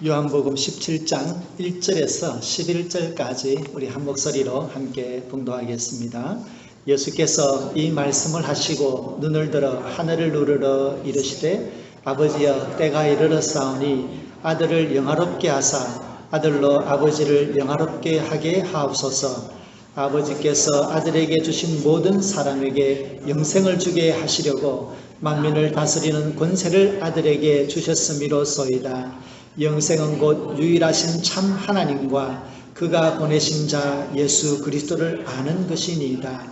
요한복음 17장 1절에서 11절까지 우리 한 목소리로 함께 봉독하겠습니다. 예수께서 이 말씀을 하시고 눈을 들어 하늘을 누르러 이르시되 아버지여 때가 이르렀사오니 아들을 영화롭게 하사 아들로 아버지를 영화롭게 하게 하옵소서. 아버지께서 아들에게 주신 모든 사람에게 영생을 주게 하시려고 만민을 다스리는 권세를 아들에게 주셨음이로소이다. 영생은 곧 유일하신 참 하나님과 그가 보내신 자 예수 그리스도를 아는 것이니이다.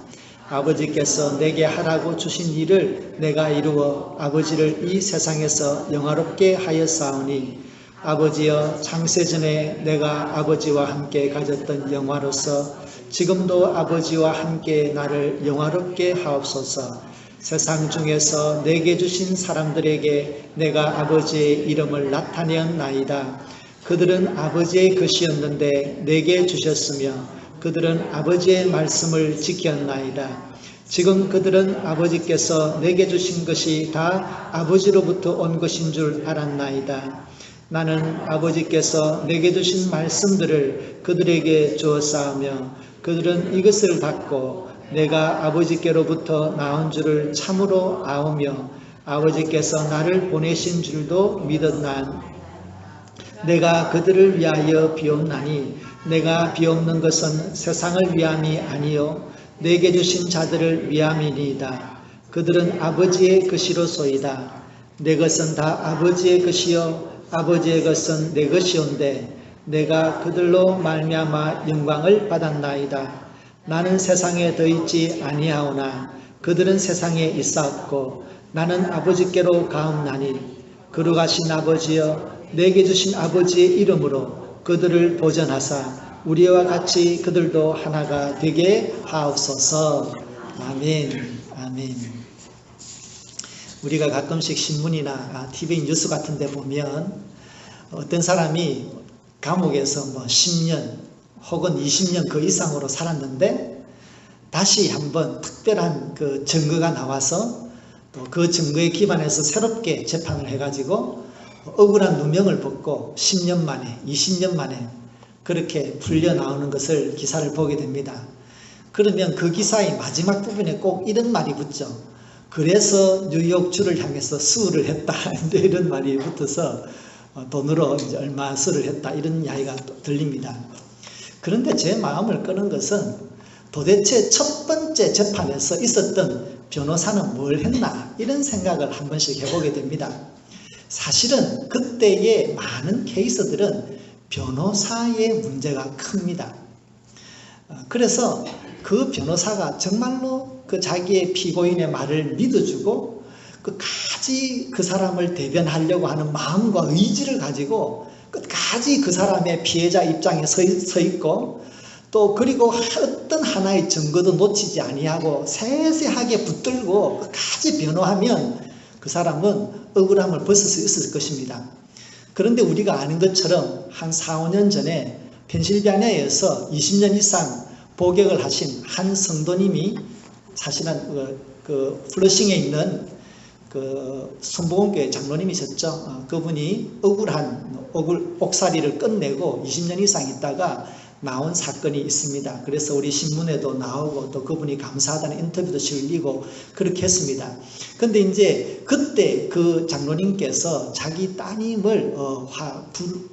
아버지께서 내게 하라고 주신 일을 내가 이루어 아버지를 이 세상에서 영화롭게 하였사오니 아버지여 창세전에 내가 아버지와 함께 가졌던 영화로서 지금도 아버지와 함께 나를 영화롭게 하옵소서. 세상 중에서 내게 주신 사람들에게 내가 아버지의 이름을 나타내었나이다. 그들은 아버지의 것이었는데 내게 주셨으며 그들은 아버지의 말씀을 지켰나이다. 지금 그들은 아버지께서 내게 주신 것이 다 아버지로부터 온 것인 줄 알았나이다. 나는 아버지께서 내게 주신 말씀들을 그들에게 주었사오며 그들은 이것을 받고 내가 아버지께로부터 나온 줄을 참으로 아오며 아버지께서 나를 보내신 줄도 믿었나. 내가 그들을 위하여 비옵나니 내가 비옵는 것은 세상을 위함이 아니요 내게 주신 자들을 위함이니이다. 그들은 아버지의 것이로소이다. 내 것은 다 아버지의 것이요 아버지의 것은 내 것이온데 내가 그들로 말미암아 영광을 받았나이다. 나는 세상에 더 있지 아니하오나 그들은 세상에 있사옵고 나는 아버지께로 가옵나니 거룩하신 아버지여 내게 주신 아버지의 이름으로 그들을 보전하사 우리와 같이 그들도 하나가 되게 하옵소서. 아멘. 아멘. 우리가 가끔씩 신문이나 TV 뉴스 같은 데 보면 어떤 사람이 감옥에서 10년 혹은 20년 그 이상으로 살았는데 다시 한번 특별한 그 증거가 나와서 또 그 증거에 기반해서 새롭게 재판을 해가지고 억울한 누명을 벗고 10년 만에 20년 만에 그렇게 풀려 나오는 것을 기사를 보게 됩니다. 그러면 그 기사의 마지막 부분에 꼭 이런 말이 붙죠. 그래서 뉴욕주를 향해서 수울을 했다. 이런 말이 붙어서 돈으로 이제 얼마 수를 했다. 이런 이야기가 들립니다. 그런데 제 마음을 끄는 것은 도대체 첫 번째 재판에서 있었던 변호사는 뭘 했나 이런 생각을 한 번씩 해보게 됩니다. 사실은 그때의 많은 케이스들은 변호사의 문제가 큽니다. 그래서 그 변호사가 정말로 그 자기의 피고인의 말을 믿어주고 끝까지 그 사람을 대변하려고 하는 마음과 의지를 가지고 끝까지 그 사람의 피해자 입장에 서 있고 또 그리고 어떤 하나의 증거도 놓치지 아니하고 세세하게 붙들고 끝까지 변호하면 그 사람은 억울함을 벗을 수 있을 것입니다. 그런데 우리가 아는 것처럼 한 4, 5년 전에 펜실베니아에서 20년 이상 복역을 하신 한 성도님이 사실은 그 플러싱에 있는 그 순복음교회 장로님이셨죠. 그분이 옥살이를 끝내고 20년 이상 있다가 나온 사건이 있습니다. 그래서 우리 신문에도 나오고 또 그분이 감사하다는 인터뷰도 실리고 그렇게 했습니다. 근데 이제 그때 그 장로님께서 자기 따님을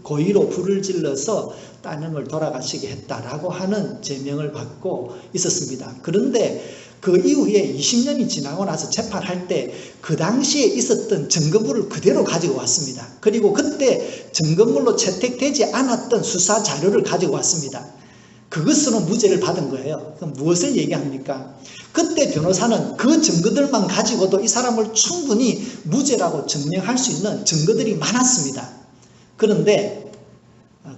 고의로 불을 질러서 따님을 돌아가시게 했다라고 하는 제명을 받고 있었습니다. 그런데 그 이후에 20년이 지나고 나서 재판할 때 그 당시에 있었던 증거물을 그대로 가지고 왔습니다. 그리고 그때 증거물로 채택되지 않았던 수사 자료를 가지고 왔습니다. 그것으로 무죄를 받은 거예요. 그럼 무엇을 얘기합니까? 그때 변호사는 그 증거들만 가지고도 이 사람을 충분히 무죄라고 증명할 수 있는 증거들이 많았습니다. 그런데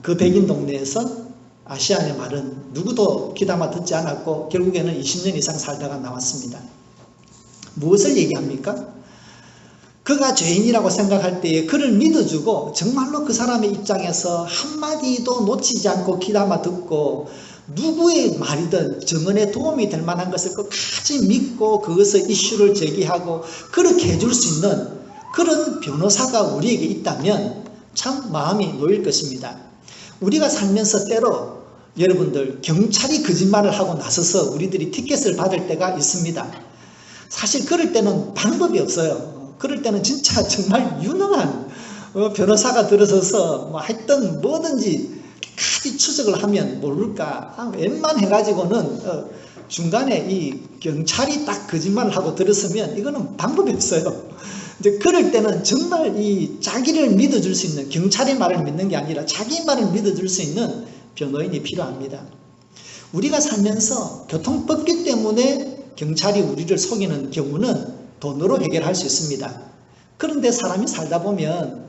그 백인 동네에서 아시안의 말은 누구도 귀담아 듣지 않았고 결국에는 20년 이상 살다가 나왔습니다. 무엇을 얘기합니까? 그가 죄인이라고 생각할 때에 그를 믿어주고 정말로 그 사람의 입장에서 한마디도 놓치지 않고 귀담아 듣고 누구의 말이든 증언에 도움이 될 만한 것을 끝까지 믿고 그것을 이슈를 제기하고 그렇게 해줄 수 있는 그런 변호사가 우리에게 있다면 참 마음이 놓일 것입니다. 우리가 살면서 때로 여러분들 경찰이 거짓말을 하고 나서서 우리들이 티켓을 받을 때가 있습니다. 사실 그럴 때는 방법이 없어요. 그럴 때는 진짜 정말 유능한 변호사가 들어서서 뭐 하여튼 뭐든지 까지 추적을 하면 모를까 웬만해가지고는 중간에 이 경찰이 딱 거짓말을 하고 들었으면 이거는 방법이 없어요. 이제 그럴 때는 정말 이 자기를 믿어줄 수 있는, 경찰의 말을 믿는 게 아니라 자기 말을 믿어줄 수 있는 변호인이 필요합니다. 우리가 살면서 교통법규 때문에 경찰이 우리를 속이는 경우는 돈으로 해결할 수 있습니다. 그런데 사람이 살다 보면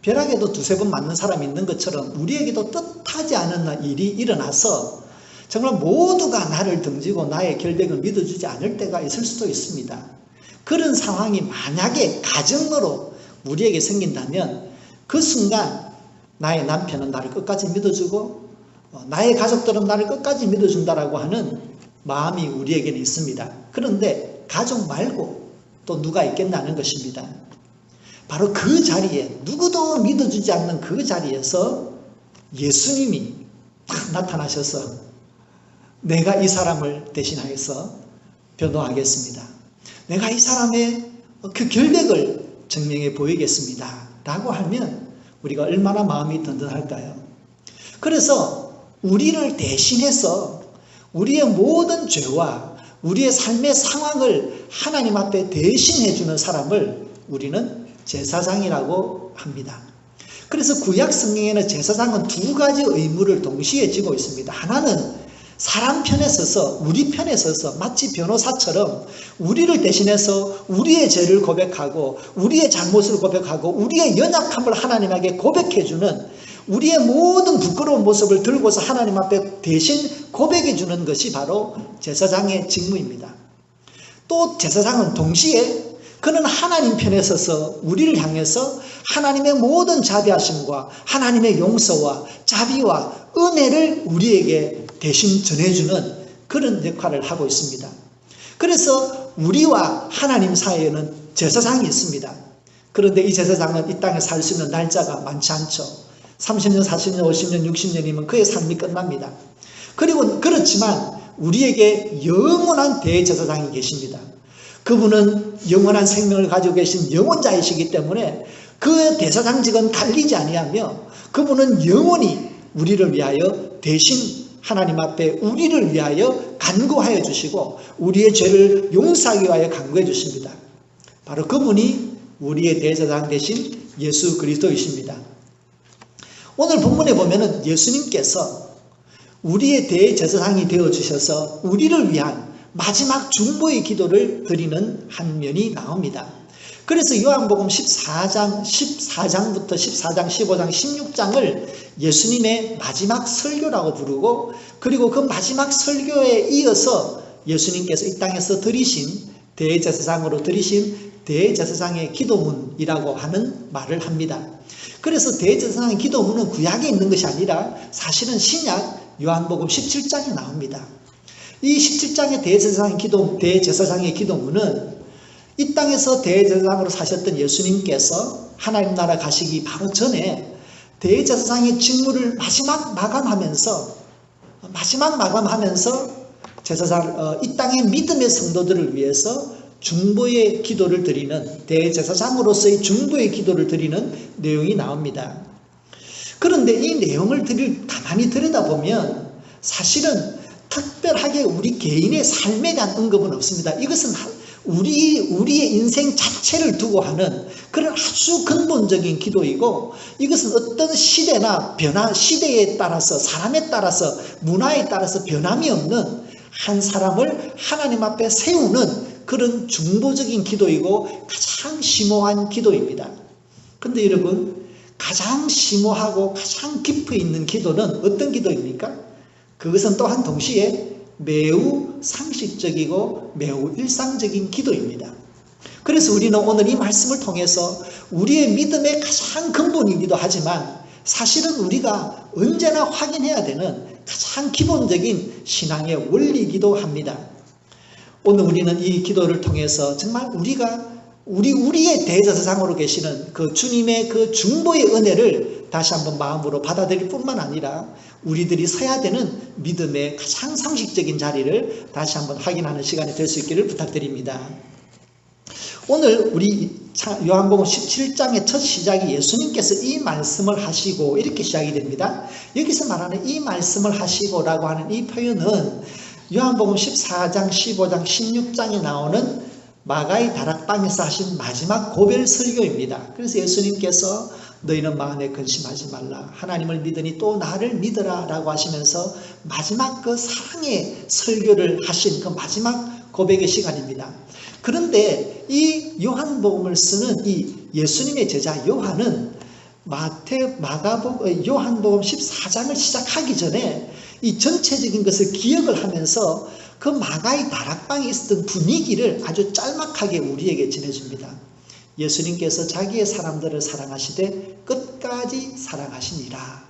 벼락에도 두세 번 맞는 사람이 있는 것처럼 우리에게도 뜻하지 않은 일이 일어나서 정말 모두가 나를 등지고 나의 결백을 믿어주지 않을 때가 있을 수도 있습니다. 그런 상황이 만약에 가정으로 우리에게 생긴다면 그 순간 나의 남편은 나를 끝까지 믿어주고 나의 가족들은 나를 끝까지 믿어준다라고 하는 마음이 우리에게는 있습니다. 그런데 가족 말고 또 누가 있겠냐는 것입니다. 바로 그 자리에, 누구도 믿어주지 않는 그 자리에서 예수님이 딱 나타나셔서 내가 이 사람을 대신하여서 변호하겠습니다. 내가 이 사람의 그 결백을 증명해 보이겠습니다. 라고 하면 우리가 얼마나 마음이 든든할까요? 그래서 우리를 대신해서 우리의 모든 죄와 우리의 삶의 상황을 하나님 앞에 대신해 주는 사람을 우리는 제사장이라고 합니다. 그래서 구약 성경에는 제사장은 두 가지 의무를 동시에 지고 있습니다. 하나는 사람 편에 서서, 우리 편에 서서 마치 변호사처럼 우리를 대신해서 우리의 죄를 고백하고 우리의 잘못을 고백하고 우리의 연약함을 하나님에게 고백해주는, 우리의 모든 부끄러운 모습을 들고서 하나님 앞에 대신 고백해주는 것이 바로 제사장의 직무입니다. 또 제사장은 동시에 그는 하나님 편에 서서 우리를 향해서 하나님의 모든 자비하심과 하나님의 용서와 자비와 은혜를 우리에게 대신 전해주는 그런 역할을 하고 있습니다. 그래서 우리와 하나님 사이에는 제사장이 있습니다. 그런데 이 제사장은 이 땅에 살 수 있는 날짜가 많지 않죠. 30년, 40년, 50년, 60년이면 그의 삶이 끝납니다. 그리고 그렇지만 우리에게 영원한 대제사장이 계십니다. 그분은 영원한 생명을 가지고 계신 영원자이시기 때문에 그 대사장직은 갈리지 아니하며 그분은 영원히 우리를 위하여 대신 하나님 앞에 우리를 위하여 간구하여 주시고 우리의 죄를 용서하기 위하여 간구해 주십니다. 바로 그분이 우리의 대제사장 되신 예수 그리스도이십니다. 오늘 본문에 보면은 예수님께서 우리의 대제사장이 되어 주셔서 우리를 위한 마지막 중보의 기도를 드리는 한 면이 나옵니다. 그래서 요한복음 14장부터 14장, 15장, 16장을 예수님의 마지막 설교라고 부르고, 그리고 그 마지막 설교에 이어서 예수님께서 이 땅에서 드리신 대제사장으로 드리신 대제사장의 기도문이라고 하는 말을 합니다. 그래서 대제사장의 기도문은 구약에 있는 것이 아니라 사실은 신약 요한복음 17장에 나옵니다. 이 17장의 대제사장의 기도문은 이 땅에서 대제사장으로 사셨던 예수님께서 하나님 나라 가시기 바로 전에 대제사장의 직무를 마지막 마감하면서 이 땅의 믿음의 성도들을 위해서 중보의 기도를 드리는, 대제사장으로서의 중보의 기도를 드리는 내용이 나옵니다. 그런데 이 내용을 가만히 들여다보면 사실은 특별하게 우리 개인의 삶에 대한 언급은 없습니다. 이것은 우리의 인생 자체를 두고 하는 그런 아주 근본적인 기도이고, 이것은 어떤 시대나 시대에 따라서, 사람에 따라서, 문화에 따라서 변함이 없는 한 사람을 하나님 앞에 세우는 그런 중보적인 기도이고 가장 심오한 기도입니다. 그런데 여러분, 가장 심오하고 가장 깊이 있는 기도는 어떤 기도입니까? 그것은 또한 동시에 매우 상식적이고 매우 일상적인 기도입니다. 그래서 우리는 오늘 이 말씀을 통해서 우리의 믿음의 가장 근본이기도 하지만 사실은 우리가 언제나 확인해야 되는 가장 기본적인 신앙의 원리이기도 합니다. 오늘 우리는 이 기도를 통해서 정말 우리가 우리의 대제사장으로 계시는 그 주님의 그 중보의 은혜를 다시 한번 마음으로 받아들일 뿐만 아니라 우리들이 서야 되는 믿음의 가장 상식적인 자리를 다시 한번 확인하는 시간이 될 수 있기를 부탁드립니다. 오늘 우리 요한복음 17장의 첫 시작이 예수님께서 이 말씀을 하시고 이렇게 시작이 됩니다. 여기서 말하는 이 말씀을 하시고라고 하는 이 표현은 요한복음 14장, 15장, 16장에 나오는 마가의 다락방에서 하신 마지막 고별 설교입니다. 그래서 예수님께서 너희는 마음에 근심하지 말라. 하나님을 믿으니 또 나를 믿으라 라고 하시면서 마지막 그 사랑의 설교를 하신 그 마지막 고백의 시간입니다. 그런데 이 요한복음을 쓰는 이 예수님의 제자 요한은 요한복음 14장을 시작하기 전에 이 전체적인 것을 기억을 하면서 그 마가의 다락방에 있었던 분위기를 아주 짤막하게 우리에게 전해줍니다. 예수님께서 자기의 사람들을 사랑하시되 끝까지 사랑하시니라.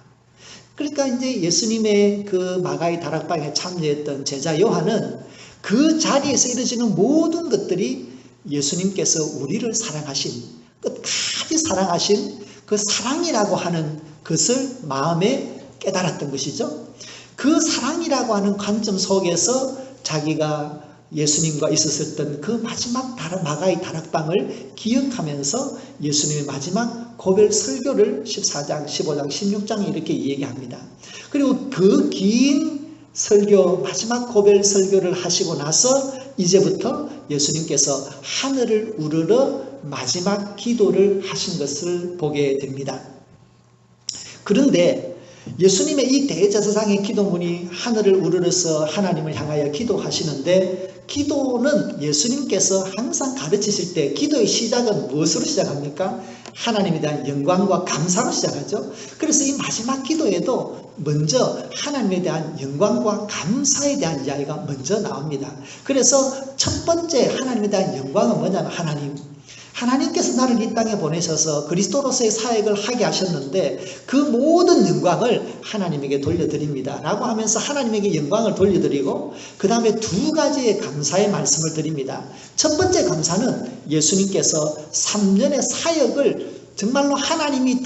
그러니까 이제 예수님의 그 마가의 다락방에 참여했던 제자 요한은 그 자리에서 이루어지는 모든 것들이 예수님께서 우리를 사랑하신, 끝까지 사랑하신 그 사랑이라고 하는 것을 마음에 깨달았던 것이죠. 그 사랑이라고 하는 관점 속에서 자기가 예수님과 있었던 그 마지막 마가의 다락방을 기억하면서 예수님의 마지막 고별 설교를 14장, 15장, 16장에 이렇게 얘기합니다. 그리고 그 긴 설교, 마지막 고별 설교를 하시고 나서 이제부터 예수님께서 하늘을 우러러 마지막 기도를 하신 것을 보게 됩니다. 그런데 예수님의 이 대제사장의 기도문이 하늘을 우러러서 하나님을 향하여 기도하시는데, 기도는 예수님께서 항상 가르치실 때 기도의 시작은 무엇으로 시작합니까? 하나님에 대한 영광과 감사로 시작하죠. 그래서 이 마지막 기도에도 먼저 하나님에 대한 영광과 감사에 대한 이야기가 먼저 나옵니다. 그래서 첫 번째 하나님에 대한 영광은 뭐냐면 하나님께서 나를 이 땅에 보내셔서 그리스도로서의 사역을 하게 하셨는데 그 모든 영광을 하나님에게 돌려드립니다 라고 하면서 하나님에게 영광을 돌려드리고, 그 다음에 두 가지의 감사의 말씀을 드립니다. 첫 번째 감사는 예수님께서 3년의 사역을 정말로 하나님이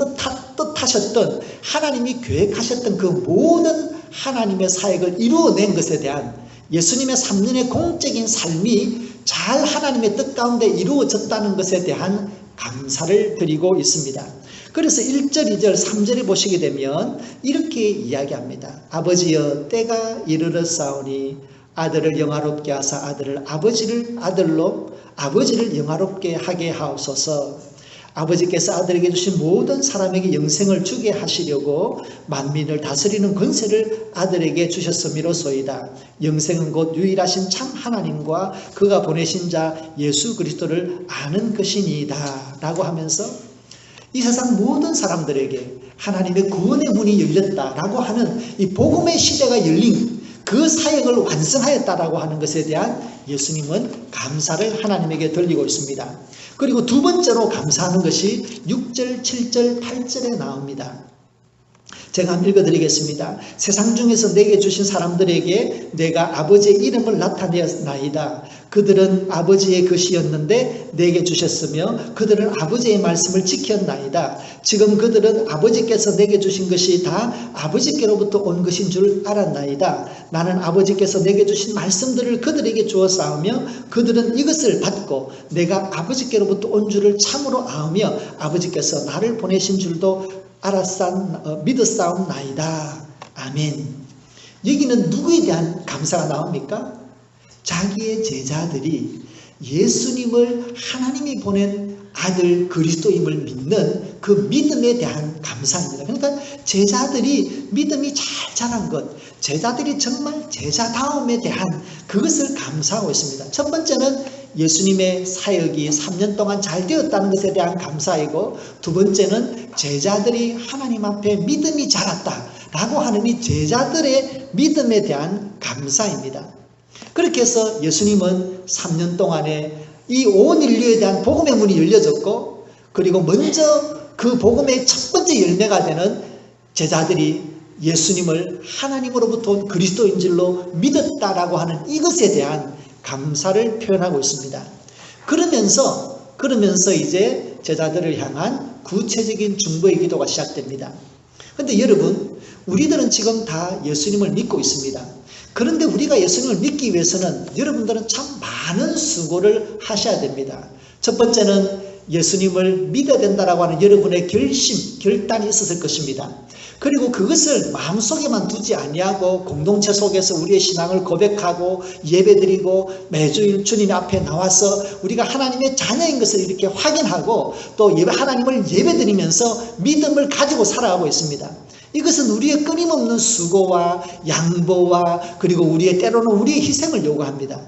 뜻하셨던, 하나님이 계획하셨던 그 모든 하나님의 사역을 이루어낸 것에 대한 예수님의 3년의 공적인 삶이 잘 하나님의 뜻 가운데 이루어졌다는 것에 대한 감사를 드리고 있습니다. 그래서 1절, 2절, 3절에 보시게 되면 이렇게 이야기합니다. 아버지여 때가 이르렀사오니 아들을 영화롭게 하사 아버지를 영화롭게 하게 하옵소서. 아버지께서 아들에게 주신 모든 사람에게 영생을 주게 하시려고 만민을 다스리는 권세를 아들에게 주셨음이로소이다. 영생은 곧 유일하신 참 하나님과 그가 보내신 자 예수 그리스도를 아는 것이니이다 라고 하면서 이 세상 모든 사람들에게 하나님의 구원의 문이 열렸다라고 하는 이 복음의 시대가 열린 그 사역을 완성하였다라고 하는 것에 대한 예수님은 감사를 하나님에게 돌리고 있습니다. 그리고 두 번째로 감사하는 것이 6절, 7절, 8절에 나옵니다. 제가 한번 읽어드리겠습니다. 세상 중에서 내게 주신 사람들에게 내가 아버지의 이름을 나타내었나이다. 그들은 아버지의 것이었는데 내게 주셨으며 그들은 아버지의 말씀을 지켰나이다. 지금 그들은 아버지께서 내게 주신 것이 다 아버지께로부터 온 것인 줄 알았나이다. 나는 아버지께서 내게 주신 말씀들을 그들에게 주었사오며 그들은 이것을 받고 내가 아버지께로부터 온 줄을 참으로 아으며 아버지께서 나를 보내신 줄도 믿었사옵나이다. 아멘. 여기는 누구에 대한 감사가 나옵니까? 자기의 제자들이 예수님을 하나님이 보낸 아들 그리스도임을 믿는 그 믿음에 대한 감사입니다. 그러니까 제자들이 믿음이 잘 자란 것, 제자들이 정말 제자다움에 대한 그것을 감사하고 있습니다. 첫 번째는 예수님의 사역이 3년 동안 잘 되었다는 것에 대한 감사이고, 두 번째는 제자들이 하나님 앞에 믿음이 자랐다라고 하는 이 제자들의 믿음에 대한 감사입니다. 그렇게 해서 예수님은 3년 동안에 이 온 인류에 대한 복음의 문이 열려졌고, 그리고 먼저 그 복음의 첫 번째 열매가 되는 제자들이 예수님을 하나님으로부터 온 그리스도인 줄로 믿었다라고 하는 이것에 대한 감사를 표현하고 있습니다. 그러면서 그러면서 이제 제자들을 향한 구체적인 중보의 기도가 시작됩니다. 그런데 여러분, 우리들은 지금 다 예수님을 믿고 있습니다. 그런데 우리가 예수님을 믿기 위해서는 여러분들은 참 많은 수고를 하셔야 됩니다. 첫 번째는 예수님을 믿어야 된다라고 하는 여러분의 결심, 결단이 있었을 것입니다. 그리고 그것을 마음속에만 두지 아니하고 공동체 속에서 우리의 신앙을 고백하고 예배드리고 매주 주님 앞에 나와서 우리가 하나님의 자녀인 것을 이렇게 확인하고 또 하나님을 예배드리면서 믿음을 가지고 살아가고 있습니다. 이것은 우리의 끊임없는 수고와 양보와 그리고 우리의 때로는 우리의 희생을 요구합니다.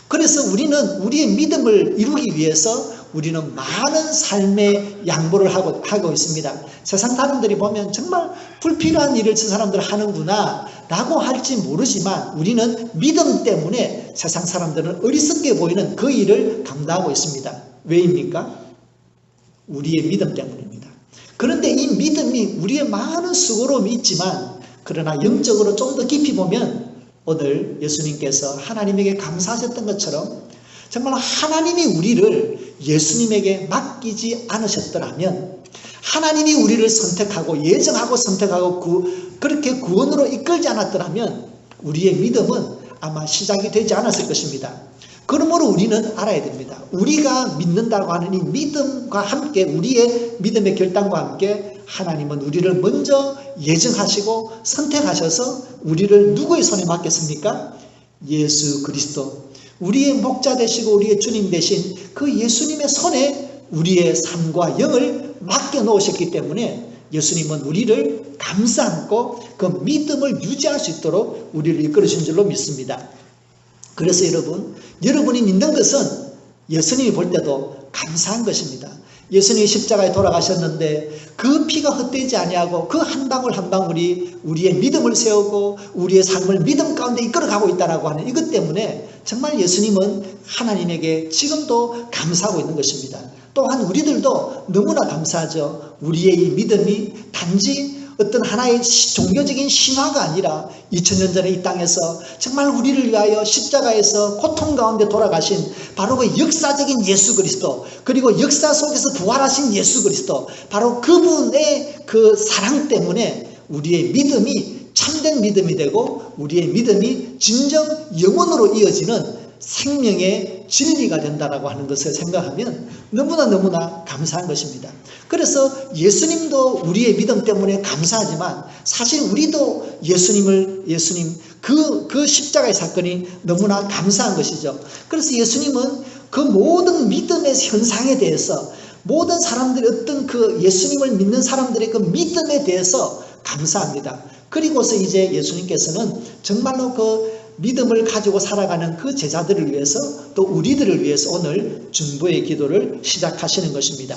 그래서 우리는 우리의 믿음을 이루기 위해서 우리는 많은 삶의 양보를 하고 있습니다. 세상 사람들이 보면 정말 불필요한 일을 저 사람들 하는구나 라고 할지 모르지만 우리는 믿음 때문에 세상 사람들은 어리석게 보이는 그 일을 감당하고 있습니다. 왜입니까? 우리의 믿음 때문입니다. 그런데 이 믿음이 우리의 많은 수고로움이 있지만 그러나 영적으로 좀 더 깊이 보면 오늘 예수님께서 하나님에게 감사하셨던 것처럼 정말 하나님이 우리를 예수님에게 맡기지 않으셨더라면 하나님이 우리를 선택하고 예정하고 선택하고 그렇게 구원으로 이끌지 않았더라면 우리의 믿음은 아마 시작이 되지 않았을 것입니다. 그러므로 우리는 알아야 됩니다. 우리가 믿는다고 하는 이 믿음과 함께 우리의 믿음의 결단과 함께 하나님은 우리를 먼저 예정하시고 선택하셔서 우리를 누구의 손에 맡겼습니까? 예수 그리스도. 우리의 목자 되시고 우리의 주님 되신 그 예수님의 손에 우리의 삶과 영을 맡겨 놓으셨기 때문에 예수님은 우리를 감싸 안고 그 믿음을 유지할 수 있도록 우리를 이끌어 주신 줄로 믿습니다. 그래서 여러분이 믿는 것은 예수님이 볼 때도 감사한 것입니다. 예수님이 십자가에 돌아가셨는데 그 피가 헛되지 아니하고 그 한 방울 한 방울이 우리의 믿음을 세우고 우리의 삶을 믿음 가운데 이끌어가고 있다라고 하는 이것 때문에 정말 예수님은 하나님에게 지금도 감사하고 있는 것입니다. 또한 우리들도 너무나 감사하죠. 우리의 이 믿음이 단지 어떤 하나의 종교적인 신화가 아니라 2000년 전에 이 땅에서 정말 우리를 위하여 십자가에서 고통 가운데 돌아가신 바로 그 역사적인 예수 그리스도, 그리고 역사 속에서 부활하신 예수 그리스도, 바로 그분의 그 사랑 때문에 우리의 믿음이 참된 믿음이 되고 우리의 믿음이 진정 영원으로 이어지는 생명의 진리가 된다라고 하는 것을 생각하면 너무나 감사한 것입니다. 그래서 예수님도 우리의 믿음 때문에 감사하지만 사실 우리도 예수님 그 십자가의 사건이 너무나 감사한 것이죠. 그래서 예수님은 그 모든 믿음의 현상에 대해서 모든 사람들이 어떤 그 예수님을 믿는 사람들의 그 믿음에 대해서 감사합니다. 그리고서 이제 예수님께서는 정말로 그 믿음을 가지고 살아가는 그 제자들을 위해서 또 우리들을 위해서 오늘 중보의 기도를 시작하시는 것입니다.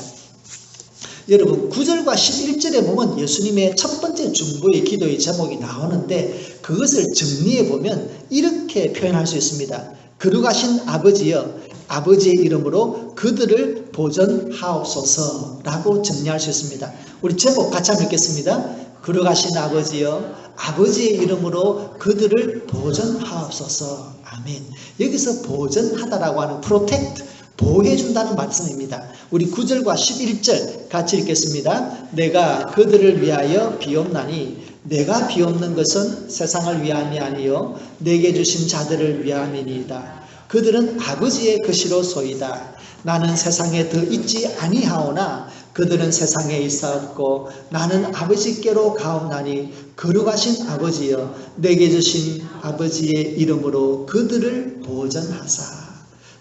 여러분 9절과 11절에 보면 예수님의 첫 번째 중보의 기도의 제목이 나오는데 그것을 정리해 보면 이렇게 표현할 수 있습니다. 거룩하신 아버지여 아버지의 이름으로 그들을 보전하옵소서라고 정리할 수 있습니다. 우리 제목 같이 한번 읽겠습니다. 거룩하신 아버지여 아버지의 이름으로 그들을 보전하옵소서. 아멘. 여기서 보전하다라고 하는 protect, 보호해준다는 말씀입니다. 우리 9절과 11절 같이 읽겠습니다. 내가 그들을 위하여 비옵나니 내가 비옵는 것은 세상을 위함이 아니요 내게 주신 자들을 위함이니이다. 그들은 아버지의 것이로소이다. 나는 세상에 더 있지 아니하오나 그들은 세상에 있사옵고 나는 아버지께로 가옵나니 거룩하신 아버지여 내게 주신 아버지의 이름으로 그들을 보전하사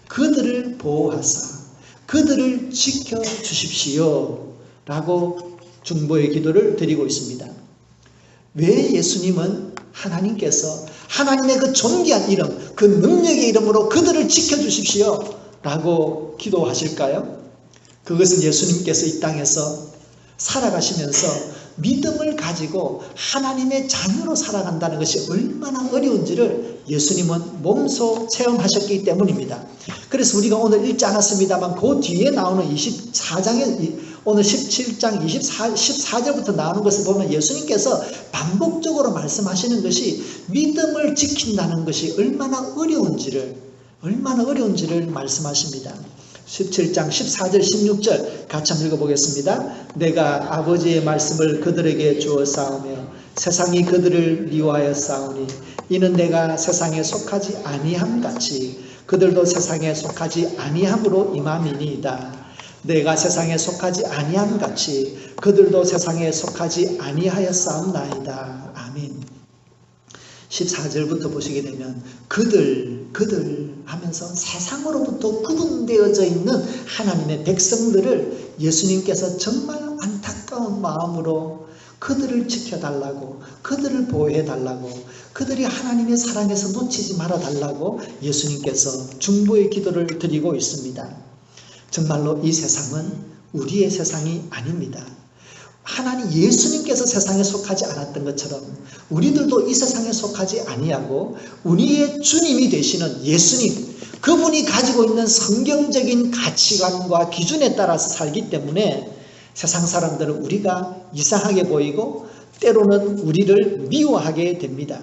그들을 보호하사 그들을 지켜주십시오 라고 중보의 기도를 드리고 있습니다. 왜 예수님은 하나님께서 하나님의 그 존귀한 이름 그 능력의 이름으로 그들을 지켜주십시오 라고 기도하실까요? 그것은 예수님께서 이 땅에서 살아가시면서 믿음을 가지고 하나님의 자녀로 살아간다는 것이 얼마나 어려운지를 예수님은 몸소 체험하셨기 때문입니다. 그래서 우리가 오늘 읽지 않았습니다만 그 뒤에 나오는 24장에 오늘 17장 14절부터 나오는 것을 보면 예수님께서 반복적으로 말씀하시는 것이 믿음을 지킨다는 것이 얼마나 어려운지를 말씀하십니다. 17장 14절 16절 같이 한번 읽어보겠습니다. 내가 아버지의 말씀을 그들에게 주어 싸우며 세상이 그들을 미워하여 싸우니 이는 내가 세상에 속하지 아니함 같이 그들도 세상에 속하지 아니함으로 임함이니이다. 내가 세상에 속하지 아니함 같이 그들도 세상에 속하지 아니하여 싸움나이다. 아멘. 14절부터 보시게 되면 그들 하면서 세상으로부터 구분되어져 있는 하나님의 백성들을 예수님께서 정말 안타까운 마음으로 그들을 지켜달라고, 그들을 보호해달라고, 그들이 하나님의 사랑에서 놓치지 말아달라고 예수님께서 중보의 기도를 드리고 있습니다. 정말로 이 세상은 우리의 세상이 아닙니다. 하나님 예수님께서 세상에 속하지 않았던 것처럼 우리들도 이 세상에 속하지 아니하고 우리의 주님이 되시는 예수님, 그분이 가지고 있는 성경적인 가치관과 기준에 따라서 살기 때문에 세상 사람들은 우리가 이상하게 보이고 때로는 우리를 미워하게 됩니다.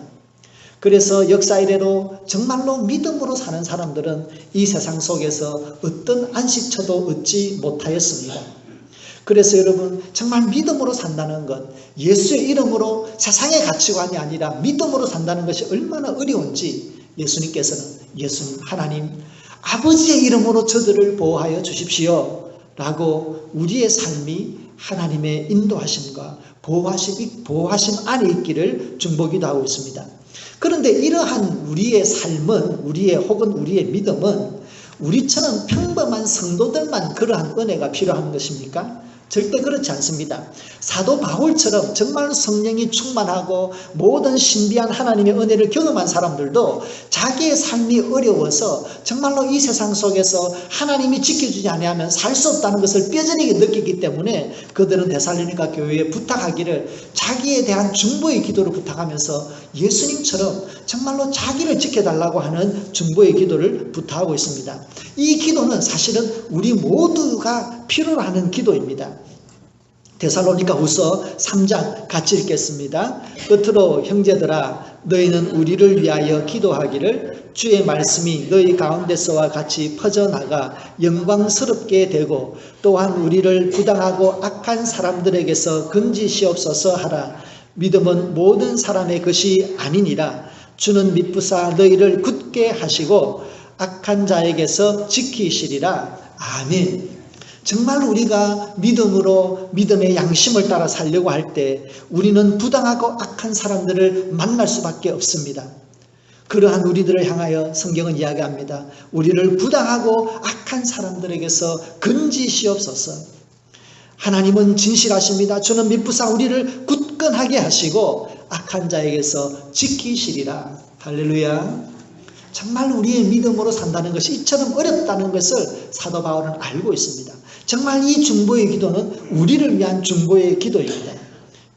그래서 역사 이래로 정말로 믿음으로 사는 사람들은 이 세상 속에서 어떤 안식처도 얻지 못하였습니다. 그래서 여러분 정말 믿음으로 산다는 것, 예수의 이름으로 세상의 가치관이 아니라 믿음으로 산다는 것이 얼마나 어려운지 예수님께서는 예수님 하나님 아버지의 이름으로 저들을 보호하여 주십시오 라고 우리의 삶이 하나님의 인도하심과 보호하심 안에 있기를 중보기도 하고 있습니다. 그런데 이러한 우리의 삶은 혹은 우리의 믿음은 우리처럼 평범한 성도들만 그러한 은혜가 필요한 것입니까? 절대 그렇지 않습니다. 사도 바울처럼 정말 성령이 충만하고 모든 신비한 하나님의 은혜를 경험한 사람들도 자기의 삶이 어려워서 정말로 이 세상 속에서 하나님이 지켜주지 아니하면 살 수 없다는 것을 뼈저리게 느끼기 때문에 그들은 데살로니가 교회에 부탁하기를 자기에 대한 중보의 기도를 부탁하면서 예수님처럼 정말로 자기를 지켜달라고 하는 중보의 기도를 부탁하고 있습니다. 이 기도는 사실은 우리 모두가 필요로 하는 기도입니다. 데살로니가 후서 3장 같이 읽겠습니다. 끝으로 형제들아 너희는 우리를 위하여 기도하기를 주의 말씀이 너희 가운데서와 같이 퍼져나가 영광스럽게 되고 또한 우리를 부당하고 악한 사람들에게서 건지시옵소서 하라. 믿음은 모든 사람의 것이 아니니라. 주는 미쁘사 너희를 굳게 하시고 악한 자에게서 지키시리라. 아멘. 정말 우리가 믿음으로 믿음의 양심을 따라 살려고 할 때 우리는 부당하고 악한 사람들을 만날 수밖에 없습니다. 그러한 우리들을 향하여 성경은 이야기합니다. 우리를 부당하고 악한 사람들에게서 건지시옵소서. 하나님은 진실하십니다. 주는 미쁘사 우리를 굳건하게 하시고 악한 자에게서 지키시리라. 할렐루야. 정말 우리의 믿음으로 산다는 것이 이처럼 어렵다는 것을 사도 바울은 알고 있습니다. 정말 이 중보의 기도는 우리를 위한 중보의 기도입니다.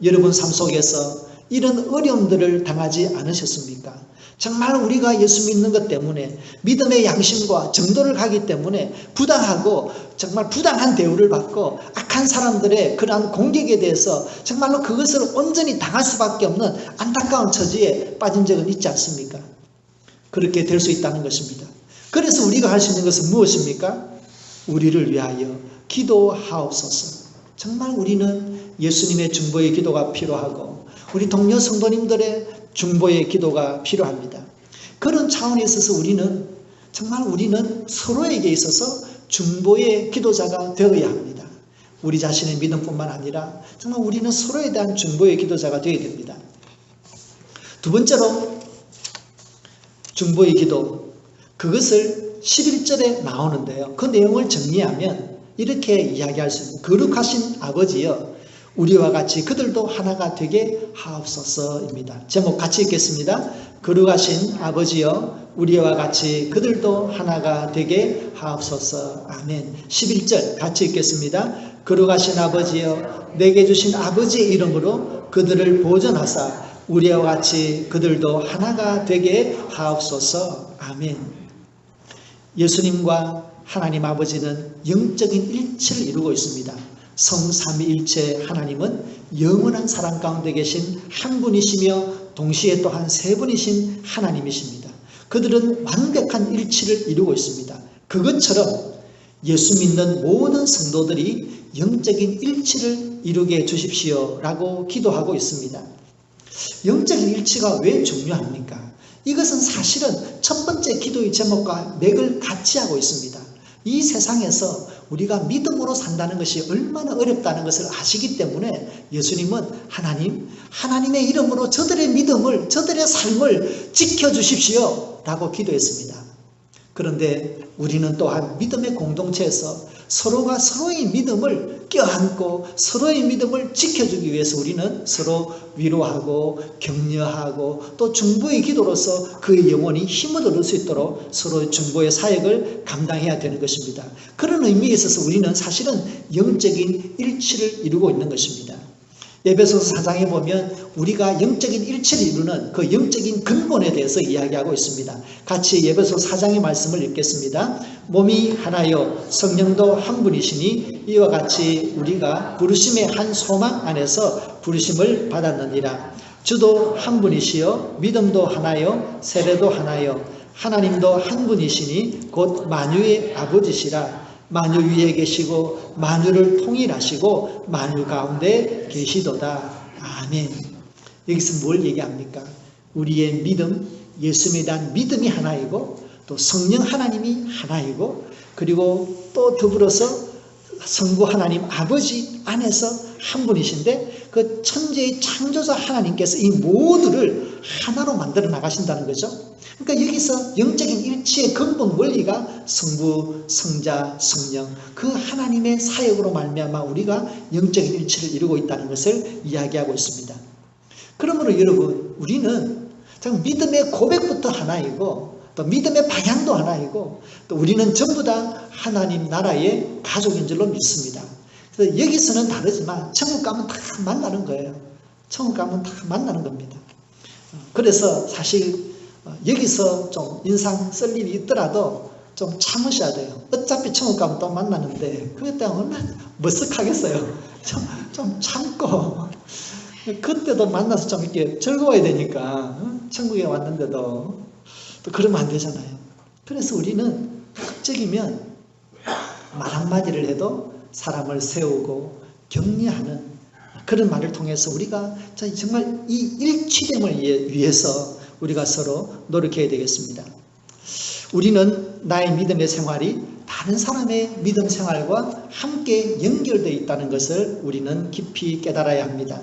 여러분 삶 속에서 이런 어려움들을 당하지 않으셨습니까? 정말 우리가 예수 믿는 것 때문에 믿음의 양심과 정도를 가기 때문에 부당하고 정말 부당한 대우를 받고 악한 사람들의 그러한 공격에 대해서 정말로 그것을 온전히 당할 수밖에 없는 안타까운 처지에 빠진 적은 있지 않습니까? 그렇게 될 수 있다는 것입니다. 그래서 우리가 할 수 있는 것은 무엇입니까? 우리를 위하여 기도하옵소서. 정말 우리는 예수님의 중보의 기도가 필요하고 우리 동료 성도님들의 중보의 기도가 필요합니다. 그런 차원에 있어서 우리는 서로에게 있어서 중보의 기도자가 되어야 합니다. 우리 자신의 믿음뿐만 아니라 정말 우리는 서로에 대한 중보의 기도자가 되어야 됩니다. 두 번째로 중보의 기도, 그것을 11절에 나오는데요. 그 내용을 정리하면 이렇게 이야기할 수 있습니다. 거룩하신 아버지여 우리와 같이 그들도 하나가 되게 하옵소서입니다. 제목 같이 읽겠습니다. 거룩하신 아버지여 우리와 같이 그들도 하나가 되게 하옵소서. 아멘. 11절 같이 읽겠습니다. 거룩하신 아버지여 내게 주신 아버지의 이름으로 그들을 보존하사 우리와 같이 그들도 하나가 되게 하옵소서. 아멘. 예수님과 하나님 아버지는 영적인 일체를 이루고 있습니다. 성삼위일체 하나님은 영원한 사랑 가운데 계신 한 분이시며 동시에 또한 세 분이신 하나님이십니다. 그들은 완벽한 일치를 이루고 있습니다. 그것처럼 예수 믿는 모든 성도들이 영적인 일치를 이루게 해주십시오 라고 기도하고 있습니다. 영적인 일치가 왜 중요합니까? 이것은 사실은 첫 번째 기도의 제목과 맥을 같이 하고 있습니다. 이 세상에서 우리가 믿음으로 산다는 것이 얼마나 어렵다는 것을 아시기 때문에 예수님은 하나님의 이름으로 저들의 믿음을, 저들의 삶을 지켜주십시오 라고 기도했습니다. 그런데 우리는 또한 믿음의 공동체에서 서로가 서로의 믿음을 껴안고 서로의 믿음을 지켜주기 위해서 우리는 서로 위로하고 격려하고 또 중보의 기도로서 그의 영혼이 힘을 얻을 수 있도록 서로 중보의 사역을 감당해야 되는 것입니다. 그런 의미에 있어서 우리는 사실은 영적인 일치를 이루고 있는 것입니다. 에베소서 4장에 보면 우리가 영적인 일치를 이루는 그 영적인 근본에 대해서 이야기하고 있습니다. 같이 에베소서 4장의 말씀을 읽겠습니다. 몸이 하나요 성령도 한 분이시니 이와 같이 우리가 부르심의 한 소망 안에서 부르심을 받았느니라. 주도 한 분이시요 믿음도 하나요 세례도 하나요 하나님도 한 분이시니 곧 만유의 아버지시라. 만유 위에 계시고 만유를 통일하시고 만유 가운데 계시도다. 아멘. 여기서 뭘 얘기합니까? 우리의 믿음, 예수님에 대한 믿음이 하나이고 또 성령 하나님이 하나이고 그리고 또 더불어서 성부 하나님 아버지 안에서 한 분이신데 그 천지의 창조자 하나님께서 이 모두를 하나로 만들어 나가신다는 거죠. 그러니까 여기서 영적인 일치의 근본 원리가 성부, 성자, 성령 그 하나님의 사역으로 말미암아 우리가 영적인 일치를 이루고 있다는 것을 이야기하고 있습니다. 그러므로 여러분 우리는 믿음의 고백부터 하나이고 또 믿음의 방향도 하나이고 또 우리는 전부 다 하나님 나라의 가족인 줄로 믿습니다. 그래서 여기서는 다르지만 천국 가면 다 만나는 거예요. 천국 가면 다 만나는 겁니다. 그래서 사실 여기서 좀 인상 쓸 일이 있더라도 좀 참으셔야 돼요. 어차피 천국 가면 또 만나는데 그것 때문에 얼마나 머쓱하겠어요. 좀 참고 그때도 만나서 좀 이렇게 즐거워야 되니까 천국에 왔는데도 또 그러면 안 되잖아요. 그래서 우리는 극적이면 말 한마디를 해도 사람을 세우고 격려하는 그런 말을 통해서 우리가 정말 이 일치됨을 위해서 우리가 서로 노력해야 되겠습니다. 우리는 나의 믿음의 생활이 다른 사람의 믿음 생활과 함께 연결되어 있다는 것을 우리는 깊이 깨달아야 합니다.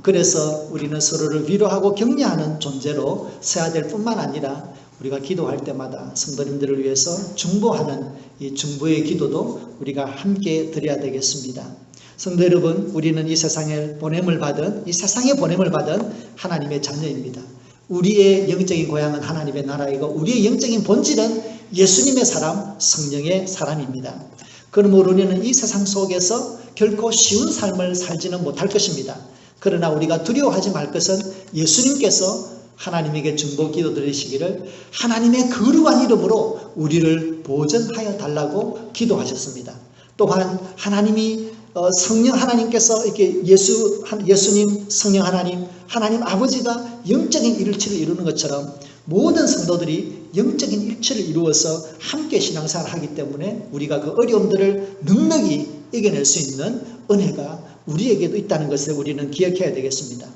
그래서 우리는 서로를 위로하고 격려하는 존재로 서야 될 뿐만 아니라 우리가 기도할 때마다 성도님들을 위해서 중보하는 이 중보의 기도도 우리가 함께 드려야 되겠습니다. 성도 여러분, 우리는 이 세상에 보냄을 받은 하나님의 자녀입니다. 우리의 영적인 고향은 하나님의 나라이고 우리의 영적인 본질은 예수님의 사람, 성령의 사람입니다. 그러므로 우리는 이 세상 속에서 결코 쉬운 삶을 살지는 못할 것입니다. 그러나 우리가 두려워하지 말 것은 예수님께서 하나님에게 중보 기도 드리시기를 하나님의 거룩한 이름으로 우리를 보전하여 달라고 기도하셨습니다. 또한 하나님이 성령 하나님께서 이렇게 예수님, 성령 하나님 아버지가 영적인 일치를 이루는 것처럼 모든 성도들이 영적인 일치를 이루어서 함께 신앙생활을 하기 때문에 우리가 그 어려움들을 넉넉히 이겨낼 수 있는 은혜가 우리에게도 있다는 것을 우리는 기억해야 되겠습니다.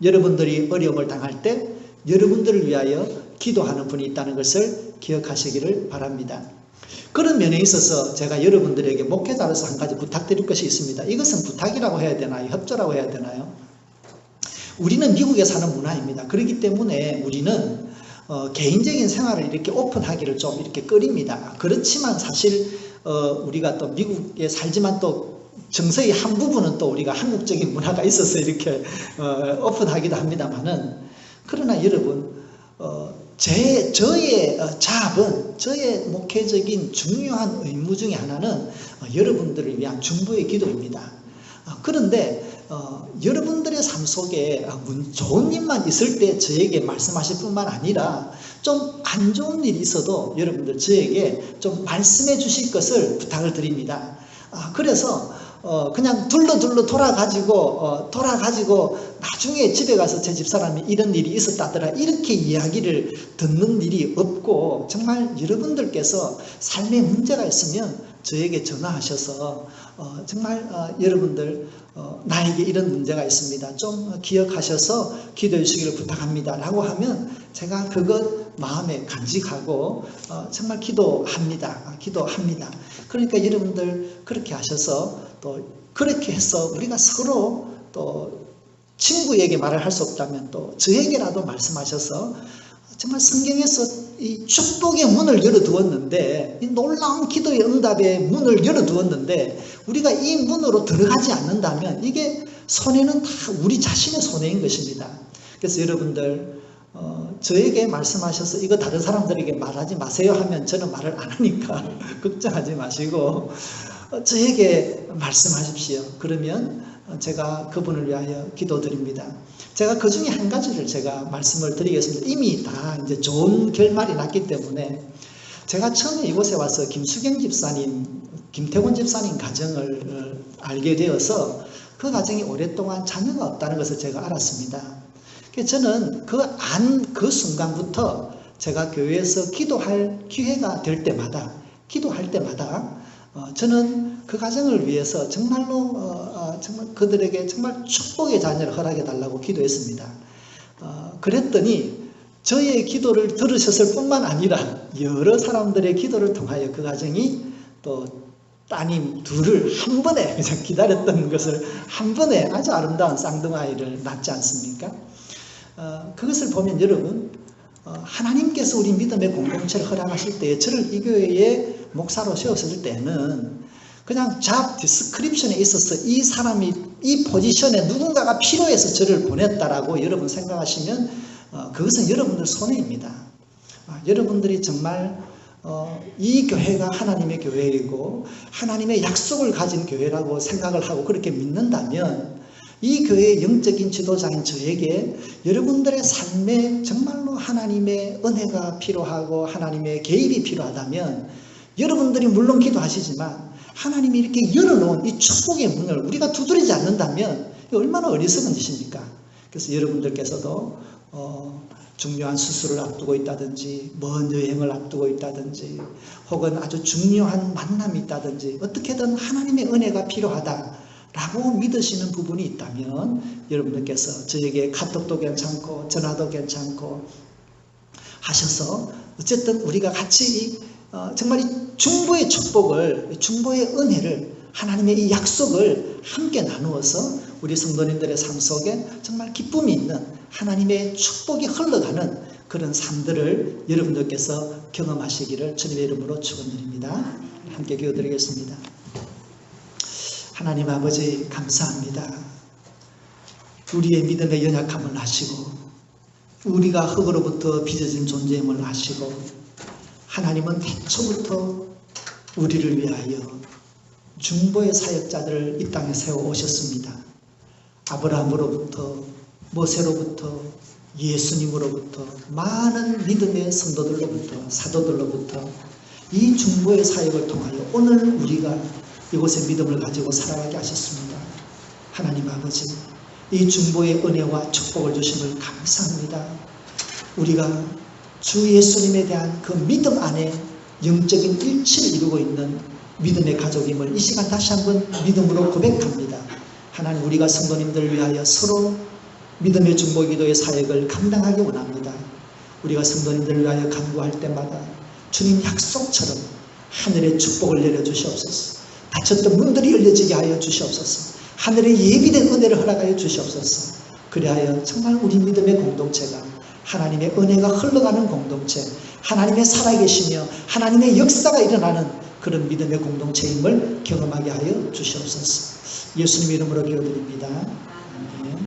여러분들이 어려움을 당할 때 여러분들을 위하여 기도하는 분이 있다는 것을 기억하시기를 바랍니다. 그런 면에 있어서 제가 여러분들에게 목회자로서 한 가지 부탁드릴 것이 있습니다. 이것은 부탁이라고 해야 되나요? 협조라고 해야 되나요? 우리는 미국에 사는 문화입니다. 그렇기 때문에 우리는 개인적인 생활을 이렇게 오픈하기를 좀 이렇게 꺼립니다. 그렇지만 사실 우리가 또 미국에 살지만 또 정서의 한 부분은 또 우리가 한국적인 문화가 있어서 이렇게 오픈하기도 합니다만은 그러나 여러분 저의 자업은 저의 목회적인 중요한 의무 중에 하나는 여러분들을 위한 중보의 기도입니다. 그런데 여러분들의 삶 속에 좋은 일만 있을 때 저에게 말씀하실 뿐만 아니라 좀 안 좋은 일이 있어도 여러분들 저에게 좀 말씀해 주실 것을 부탁을 드립니다. 그래서 그냥 둘러 돌아가지고 나중에 집에 가서 제 집사람이 이런 일이 있었다더라 이렇게 이야기를 듣는 일이 없고 정말 여러분들께서 삶에 문제가 있으면 저에게 전화하셔서 정말 여러분들 나에게 이런 문제가 있습니다. 좀 기억하셔서 기도해 주시기를 부탁합니다. 라고 하면 제가 그것 마음에 간직하고 정말 기도합니다. 그러니까 여러분들 그렇게 하셔서 또 그렇게 해서 우리가 서로 또 친구에게 말을 할 수 없다면 또 저에게라도 말씀하셔서 정말 성경에서 이 축복의 문을 열어두었는데, 이 놀라운 기도의 응답의 문을 열어두었는데 우리가 이 문으로 들어가지 않는다면 이게 손해는 다 우리 자신의 손해인 것입니다. 그래서 여러분들 저에게 말씀하셔서 이거 다른 사람들에게 말하지 마세요 하면 저는 말을 안 하니까 걱정하지 마시고 저에게 말씀하십시오. 그러면 제가 그분을 위하여 기도드립니다. 제가 그 중에 한 가지를 제가 말씀을 드리겠습니다. 이미 다 이제 좋은 결말이 났기 때문에 제가 처음에 이곳에 와서 김수경 집사님, 김태곤 집사님 가정을 알게 되어서 그 가정이 오랫동안 자녀가 없다는 것을 제가 알았습니다. 저는 그 순간부터 제가 교회에서 기도할 기회가 될 때마다, 기도할 때마다 저는 그 가정을 위해서 정말로 정말 그들에게 정말 축복의 자녀를 허락해 달라고 기도했습니다. 그랬더니 저의 기도를 들으셨을 뿐만 아니라 여러 사람들의 기도를 통하여 그 가정이 또 따님 둘을 한 번에 그냥 기다렸던 것을 한 번에 아주 아름다운 쌍둥아이를 낳지 않습니까? 그것을 보면 여러분, 하나님께서 우리 믿음의 공동체를 허락하실 때 저를 이 교회에 목사로 세웠을 때는 그냥 잡 디스크립션에 있어서 이 사람이 이 포지션에 누군가가 필요해서 저를 보냈다라고 여러분 생각하시면 그것은 여러분들 손해입니다. 여러분들이 정말 이 교회가 하나님의 교회이고 하나님의 약속을 가진 교회라고 생각을 하고 그렇게 믿는다면 이 교회의 영적인 지도자인 저에게 여러분들의 삶에 정말로 하나님의 은혜가 필요하고 하나님의 개입이 필요하다면 여러분들이 물론 기도하시지만 하나님이 이렇게 열어놓은 이 축복의 문을 우리가 두드리지 않는다면 얼마나 어리석은 짓입니까? 그래서 여러분들께서도 중요한 수술을 앞두고 있다든지 먼 여행을 앞두고 있다든지 혹은 아주 중요한 만남이 있다든지 어떻게든 하나님의 은혜가 필요하다라고 믿으시는 부분이 있다면 여러분들께서 저에게 카톡도 괜찮고 전화도 괜찮고 하셔서 어쨌든 우리가 같이 정말 이 중보의 축복을, 중보의 은혜를, 하나님의 이 약속을 함께 나누어서 우리 성도님들의 삶 속에 정말 기쁨이 있는 하나님의 축복이 흘러가는 그런 삶들을 여러분들께서 경험하시기를 주님의 이름으로 축원드립니다. 함께 기도드리겠습니다. 하나님 아버지 감사합니다. 우리의 믿음의 연약함을 아시고 우리가 흙으로부터 빚어진 존재임을 아시고 하나님은 태초부터 우리를 위하여 중보의 사역자들을 이 땅에 세워 오셨습니다. 아브라함으로부터 모세로부터 예수님으로부터 많은 믿음의 성도들로부터 사도들로부터 이 중보의 사역을 통하여 오늘 우리가 이곳에 믿음을 가지고 살아가게 하셨습니다. 하나님 아버지, 이 중보의 은혜와 축복을 주심을 감사합니다. 우리가 주 예수님에 대한 그 믿음 안에 영적인 일치를 이루고 있는 믿음의 가족임을 이 시간 다시 한번 믿음으로 고백합니다. 하나님, 우리가 성도님들을 위하여 서로 믿음의 중보기도의 사역을 감당하기 원합니다. 우리가 성도님들을 위하여 간구할 때마다 주님 약속처럼 하늘의 축복을 내려주시옵소서. 닫혔던 문들이 열려지게 하여 주시옵소서. 하늘의 예비된 은혜를 허락하여 주시옵소서. 그리하여 정말 우리 믿음의 공동체가 하나님의 은혜가 흘러가는 공동체, 하나님의 살아계시며 하나님의 역사가 일어나는 그런 믿음의 공동체임을 경험하게 하여 주시옵소서. 예수님의 이름으로 기도드립니다.